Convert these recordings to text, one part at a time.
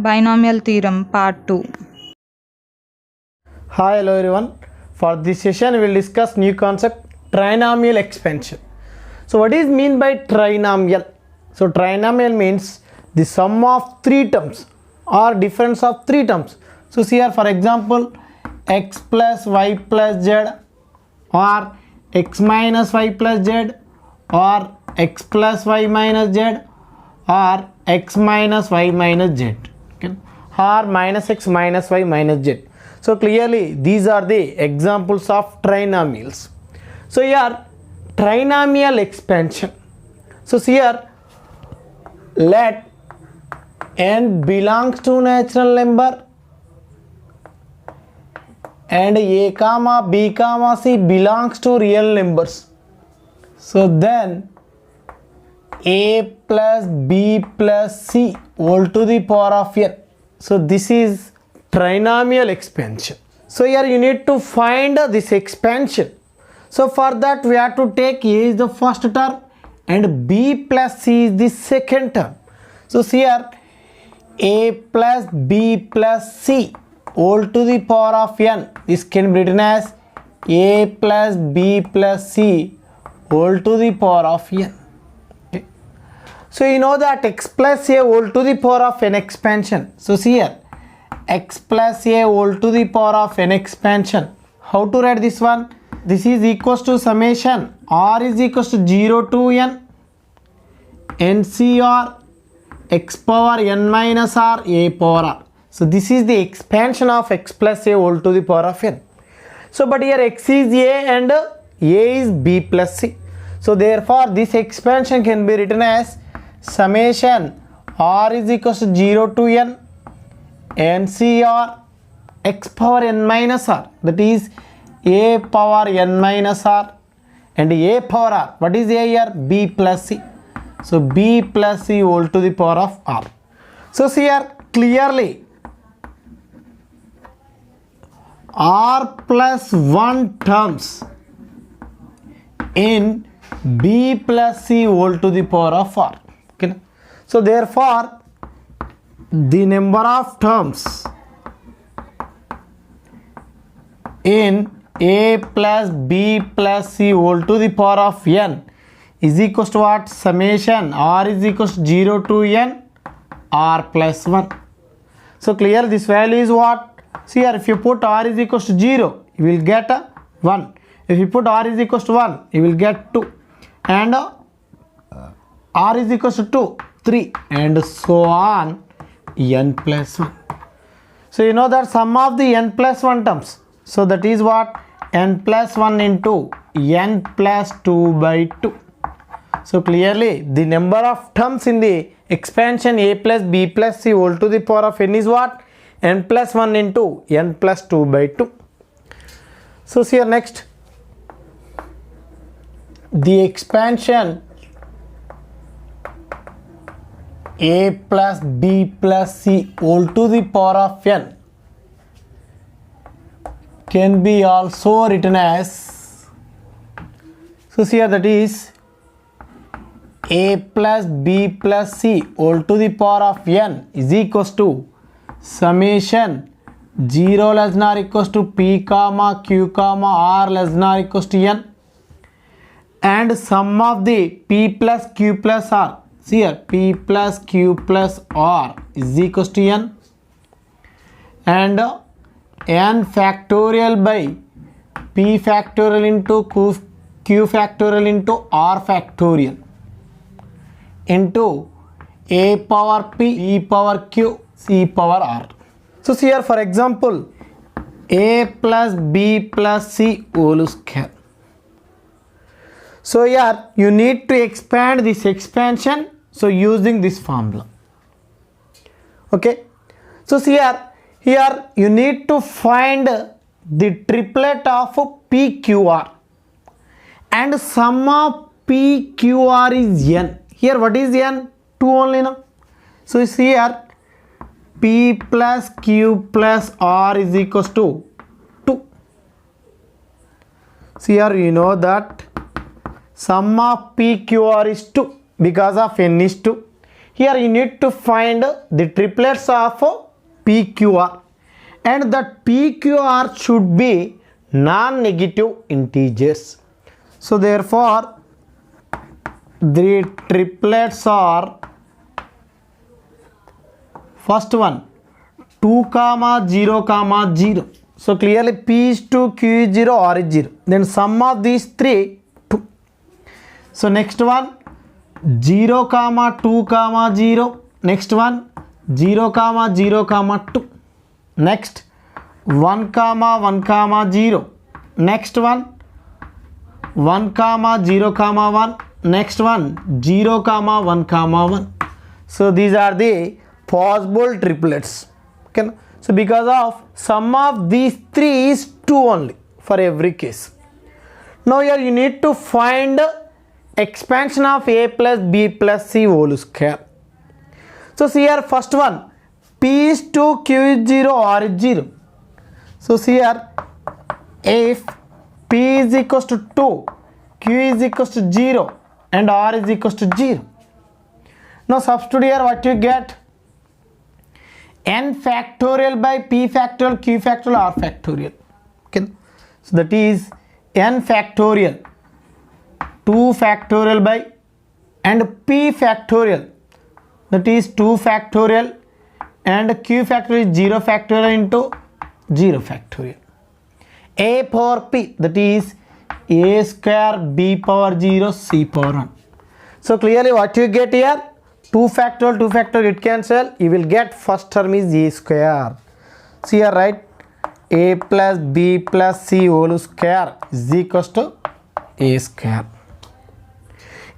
Binomial Theorem Part 2. Hi, hello everyone. For this session, we will discuss new concept, trinomial expansion. So, what is mean by trinomial? So, trinomial means the sum of three terms or difference of three terms. So, see here, for example, x plus y plus z, or x minus y plus z, or x plus y minus z, or x minus y minus z, okay, or minus x minus y minus z. So clearly these are the examples of trinomials. So here trinomial expansion. So here let n belongs to natural number and a comma b comma c belongs to real numbers. So then a plus b plus c whole to the power of n. So this is trinomial expansion. So here you need to find this expansion. So for that we have to take a is the first term and b plus c is the second term. So here a plus b plus c whole to the power of n. This can be written as a plus b plus c whole to the power of n. Okay. So you know that x plus a whole to the power of n expansion. So see here x plus a whole to the power of n expansion. How to write this one? This is equals to summation r is equals to 0 to n ncr x power n minus r a power r. So this is the expansion of x plus a whole to the power of n. So but here x is a and a is b plus c. So therefore this expansion can be written as summation r is equals to 0 to n ncr x power n minus r, that is a power n minus r and a power r. What is a here? B plus c. So b plus c whole to the power of r. So see here clearly r plus 1 terms in b plus c whole to the power of r. Okay. So therefore the number of terms in a plus b plus c whole to the power of n is equals to what? Summation r is equals to 0 to n r plus 1. So clear this value is what? See here, if you put r is equals to 0, you will get 1. If you put r is equals to 1, you will get 2. And r is equals to 2, 3, and so on n plus 1. So you know that sum of the n plus 1 terms. So that is what? N plus 1 into n plus 2 by 2. So clearly the number of terms in the expansion a plus b plus c whole to the power of n is what? N plus 1 into n plus 2 by 2. So see here next. The expansion a plus b plus c whole to the power of n can be also written as, so see here, that is a plus b plus c whole to the power of n is equals to summation 0 less than or equals to p comma q comma r less than or equals to n and sum of the p plus q plus r. See here p plus q plus r is equals to n and n factorial by p factorial into q factorial into r factorial into a power p, e power q, c power r. So see here for example a plus b plus c whole square. So here you need to expand this expansion, so using this formula. Okay. So see here you need to find the triplet of PQR and sum of PQR is n. Here what is n? 2 only now. So see here p plus q plus r is equals to 2. See here you know that sum of PQR is 2 because of n is 2 here you need to find the triplets of PQR, and that PQR should be non-negative integers. So therefore the triplets are, first one 2, 0, 0. So clearly P is 2, Q is 0, R is 0. Then sum of these three 2. So next one 0, 2, 0. Next one 0, 0, 2. Next 1, 1, 0. Next one 1, 0, 1. Next one 0, 1, 1. So these are the possible triplets. Okay. So because of sum of these three is 2 only for every case. Now here you need to find expansion of a plus b plus c whole square. So see here, first one P is 2, Q is 0, R is 0. So see here, if P is equals to 2, Q is equals to 0 and R is equals to 0. Now substitute here, what you get? N factorial by P factorial, Q factorial, R factorial. Okay. So that is N factorial 2 factorial by and P factorial, that is 2 factorial, and Q factorial is 0 factorial into 0 factorial. A power P, that is A square B power 0 C power 1. So clearly what you get here? 2 factorial it cancel, you will get first term is A square. See here, right? A plus B plus C whole square is equals to A square.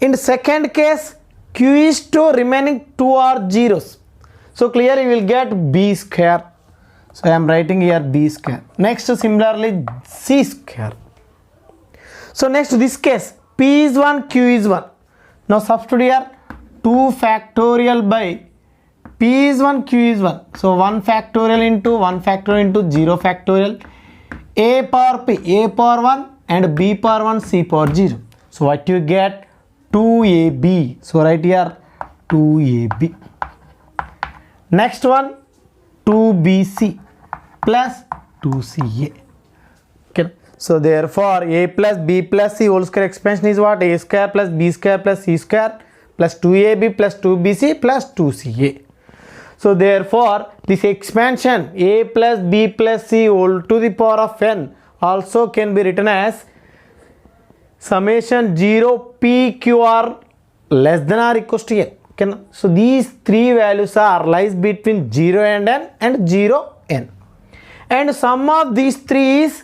In second case, Q is 2, remaining 2 are zeros. So clearly you will get B square. So I am writing here B square. Next similarly C square. So next this case, P is 1, Q is 1. Now substitute here 2 factorial by P is 1, Q is 1. So 1 factorial into 1 factorial into 0 factorial. A power P, A power 1 and B power 1, C power 0. So what you get? 2AB. So write here 2AB. Next one 2BC plus 2CA. Okay. So therefore A plus B plus C whole square expansion is what? A square plus B square plus C square plus 2AB plus 2BC plus 2CA. So therefore this expansion A plus B plus C whole to the power of n also can be written as summation 0 PQR less than or equals to n. Okay. So these three values are lies between 0 and n and 0 n, and sum of these three is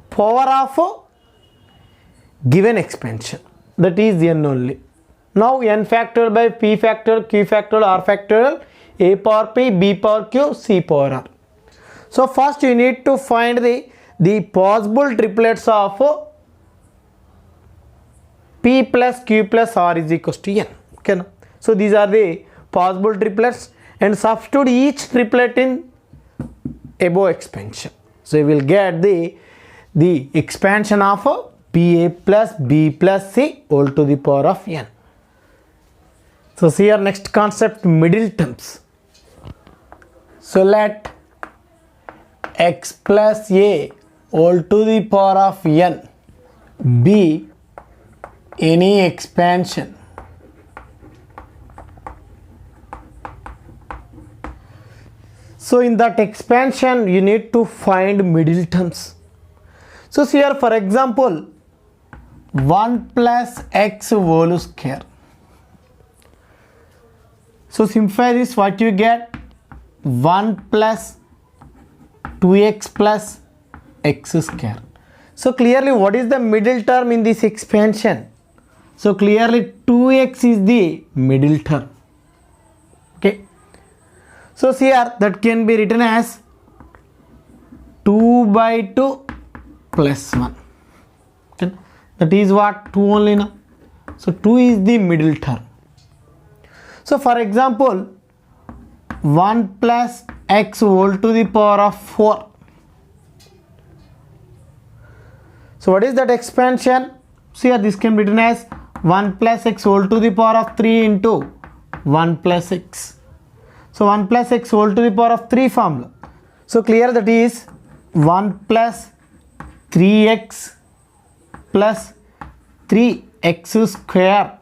power of given expansion, that is n only. Now n factorial by P factorial, Q factorial, R factorial, A power P, B power Q, C power R. So first you need to find the possible triplets of P plus Q plus R is equals to n. Okay. So these are the possible triplets, and substitute each triplet in above expansion. So you will get the expansion of PA plus B plus C whole to the power of n. So see our next concept, middle terms. So let x plus a whole to the power of n be any expansion so in that expansion you need to find middle terms. So here for example 1 plus x whole square. So simplify this, what you get? 1 plus 2x plus x square. So clearly what is the middle term in this expansion? So clearly 2x is the middle term. Okay. So here that can be written as 2 by 2 plus 1. Okay. That is what? 2 only now. So 2 is the middle term. So for example 1 plus x whole to the power of 4. So what is that expansion? So here this can be written as 1 plus x whole to the power of 3 into 1 plus x. So 1 plus x whole to the power of 3 formula. So clear, that is 1 plus 3x plus 3x square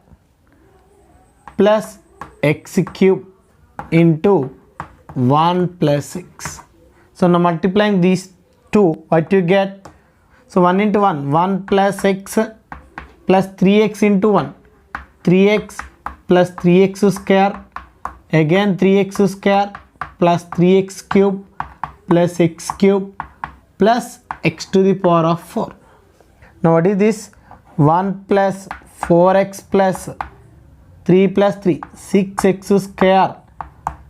plus x cube into 1 plus x. So now multiplying these two, what you get? So 1 into 1, 1 plus x plus 3x into 1, 3x plus 3x square, again 3x square plus 3x cube plus x cube plus x to the power of 4. Now what is this? 1 plus 4x plus 3 plus 3, 6x square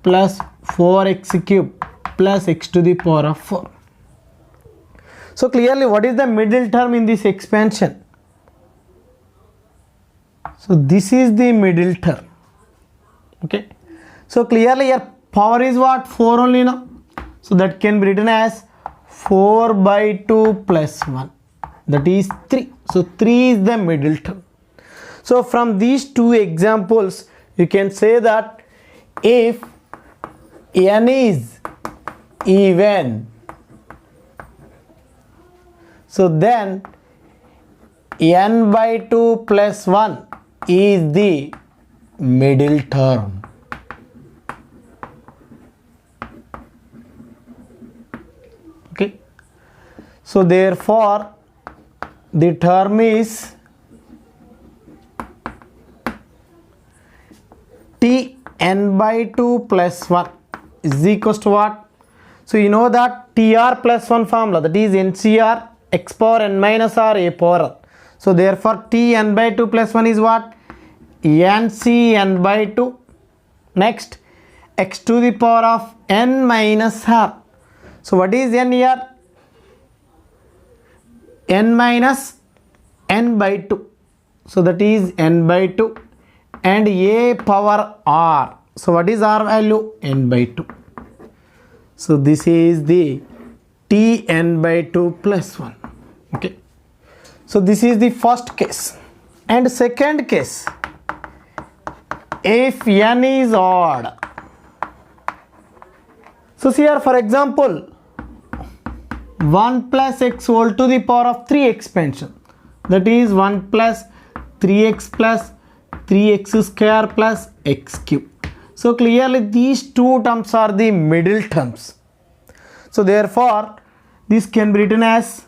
plus 4x cube plus x to the power of 4. So clearly, what is the middle term in this expansion? So this is the middle term. Okay. So clearly here power is what? 4 only now. So that can be written as 4 by 2 plus 1. That is 3. So 3 is the middle term. So from these two examples, you can say that if n is even, so then n by 2 plus 1 is the middle term. Okay. So therefore the term is t n by 2 plus 1 is equals to what? So you know that tr plus 1 formula, that is ncr x power n minus r a power r. So therefore t n by 2 plus 1 is what? nc n by 2. Next, x to the power of n minus r. So what is n here? N minus n by 2. So that is n by 2 and a power r. So what is r value? N by 2. So this is the t n by 2 plus 1. Okay. So this is the first case. And second case, if n is odd. So see here, for example, 1 plus x whole to the power of 3 expansion. That is 1 plus 3x plus 3x square plus x cube. So clearly these two terms are the middle terms. So therefore this can be written as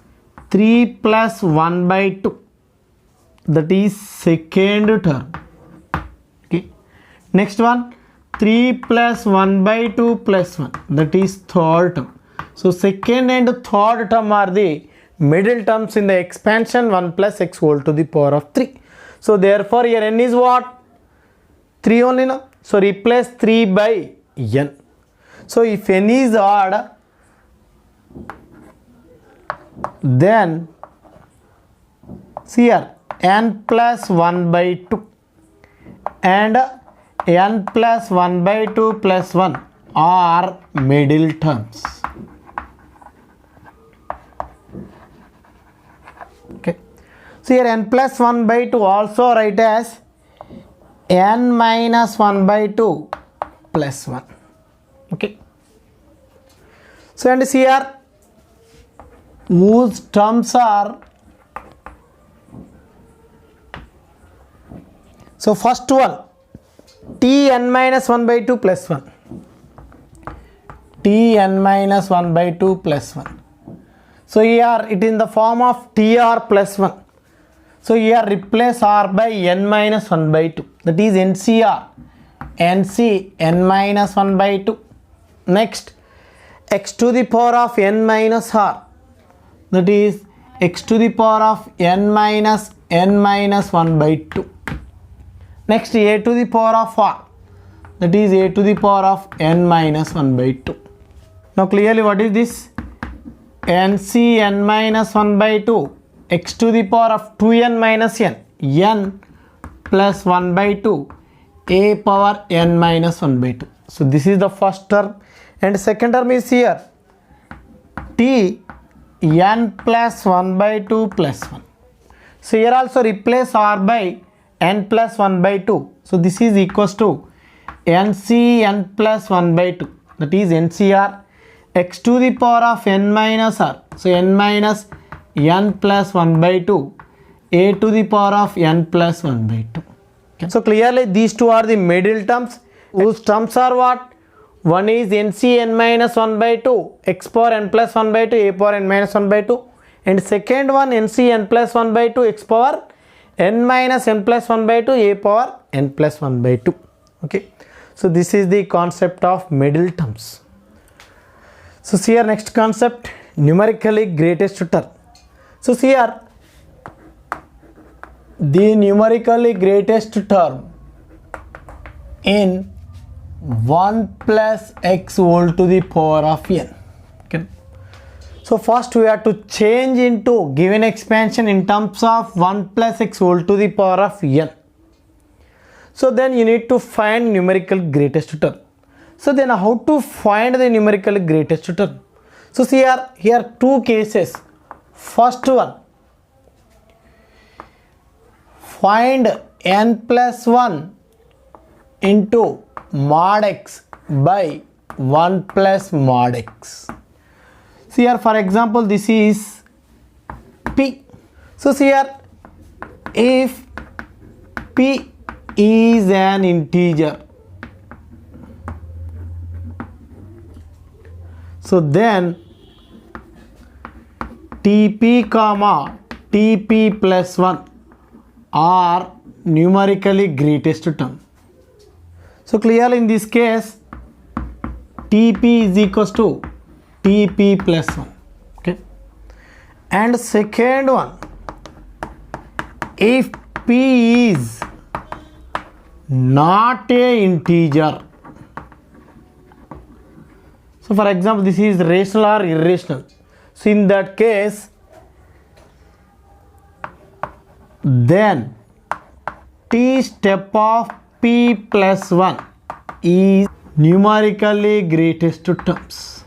3 plus 1 by 2. That is second term. Okay. Next one, 3 plus 1 by 2 plus 1. That is third term. So second and third term are the middle terms in the expansion 1 plus x whole to the power of 3. So therefore here n is what? 3 only now. So replace 3 by n. So if n is odd, then see here n plus 1 by 2 and n plus 1 by 2 plus 1 are middle terms. Okay. So here n plus 1 by 2 also write as n minus 1 by 2 plus 1. Okay. So and see here whose terms are, so first one t n minus 1 by 2 plus 1, t n minus 1 by 2 plus 1. So here it is in the form of tr plus 1. So here replace r by n minus 1 by 2, that is ncr, nc n minus 1 by 2. Next, x to the power of n minus r, that is x to the power of n minus 1 by 2. Next, a to the power of r, that is a to the power of n minus 1 by 2. Now clearly what is this? nc n minus 1 by 2 x to the power of 2n minus n plus 1 by 2 a power n minus 1 by 2. So this is the first term and second term is here t n plus 1 by 2 plus 1. So here also replace r by n plus 1 by 2. So this is equals to NCn plus 1 by 2, that is NCR x to the power of n minus r, so n minus n plus 1 by 2 a to the power of n plus 1 by 2. Okay. So clearly these two are the middle terms whose terms are what? One is NCn minus 1 by 2 x power n plus 1 by 2 a power n minus 1 by 2, and second one NCn plus 1 by 2 x power n minus n plus 1 by 2 a power n plus 1 by 2. Okay. So this is the concept of middle terms. So see here next concept, numerically greatest term. So see here the numerically greatest term in 1 plus x whole to the power of n. Okay. So first we have to change into given expansion in terms of 1 plus x whole to the power of n. So then you need to find numerical greatest term. So then how to find the numerical greatest term? So see here two cases. First one, find n plus 1 into mod x by 1 plus mod x. See here for example this is p. So see here if p is an integer, so then tp comma tp plus 1 are numerically greatest term. So clearly in this case tp is equals to tp plus 1. Okay. And second one, if p is not a integer, so for example this is rational or irrational, so in that case then t step of p plus 1 is numerically greatest terms.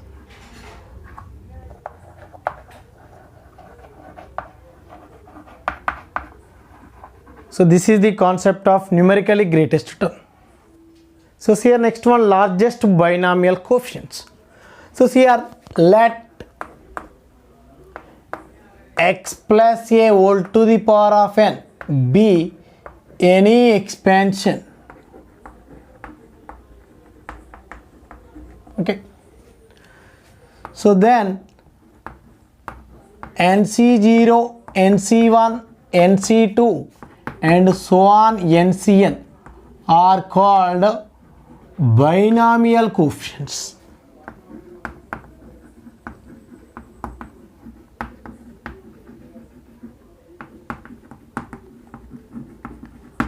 So this is the concept of numerically greatest term. So see here next one, largest binomial coefficients. So see here let x plus a whole to the power of n be any expansion. Okay. So then NC0, NC1, NC2 and so on NCn are called binomial coefficients.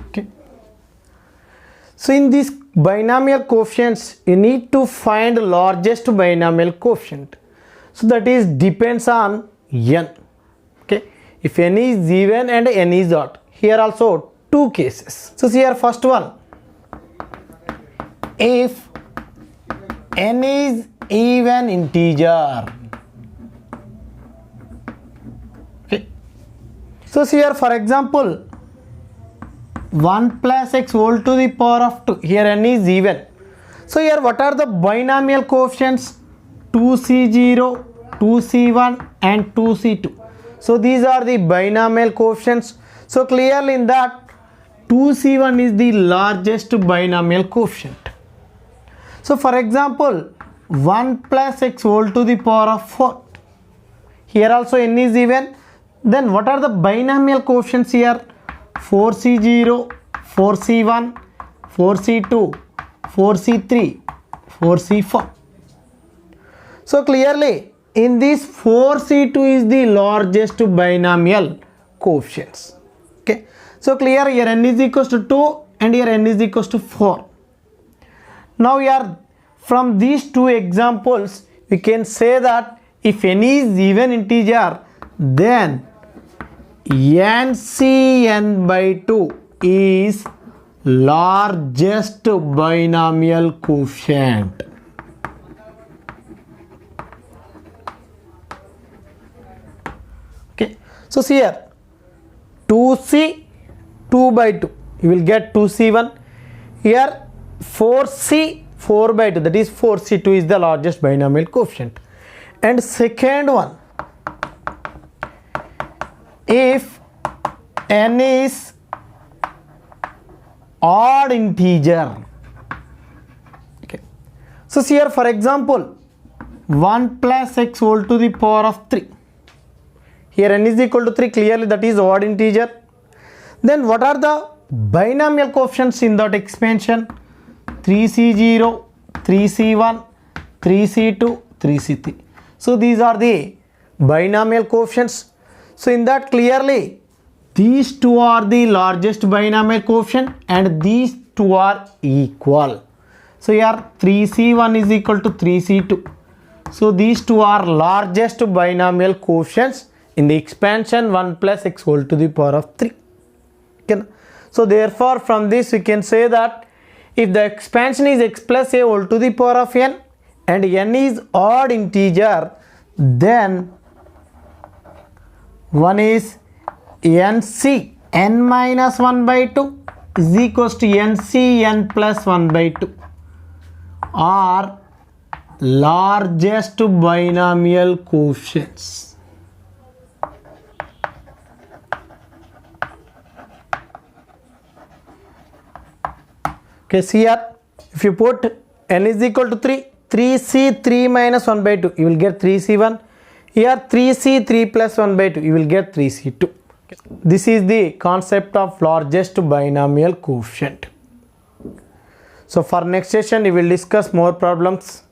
Okay. So in these binomial coefficients you need to find largest binomial coefficient. So that is depends on n. Okay. If n is even and n is odd. Here also two cases. So see here first one, if n is even integer. Okay. So see here for example 1 plus x whole to the power of 2, here n is even. So here what are the binomial coefficients? 2c0, 2c1 and 2c2. So these are the binomial coefficients. So clearly in that 2c1 is the largest binomial coefficient. So for example 1 plus x whole to the power of 4, here also n is even. Then what are the binomial coefficients here? 4c0, 4c1, 4c2, 4c3, 4c4. So clearly in this 4c2 is the largest binomial coefficients. Okay. So clear here n is equals to 2 and here n is equals to 4. Now here from these two examples we can say that if n is even integer then NCn by 2 is largest binomial coefficient. Okay. So see here 2c 2 by 2 you will get 2c1. Here 4c 4 by 2, that is 4c2 is the largest binomial coefficient. And second one, if n is odd integer. Okay. So here for example 1 plus x whole to the power of 3. Here n is equal to 3, clearly that is odd integer. Then what are the binomial coefficients in that expansion? 3c0, 3c1, 3c2, 3c3. So these are the binomial coefficients. So in that clearly these two are the largest binomial coefficient and these two are equal. So here 3c1 is equal to 3c2. So these two are largest binomial coefficients in the expansion 1 plus x whole to the power of 3. Okay. So therefore from this we can say that if the expansion is x plus a whole to the power of n and n is odd integer, then one is nc n minus 1 by 2 is equals to nc n plus 1 by 2 are largest binomial coefficients. Okay, see here, if you put n is equal to 3, 3c3 minus 1 by 2, you will get 3c1. Here 3c3 plus 1 by 2, you will get 3c2. Okay. This is the concept of largest binomial coefficient. So for next session, we will discuss more problems.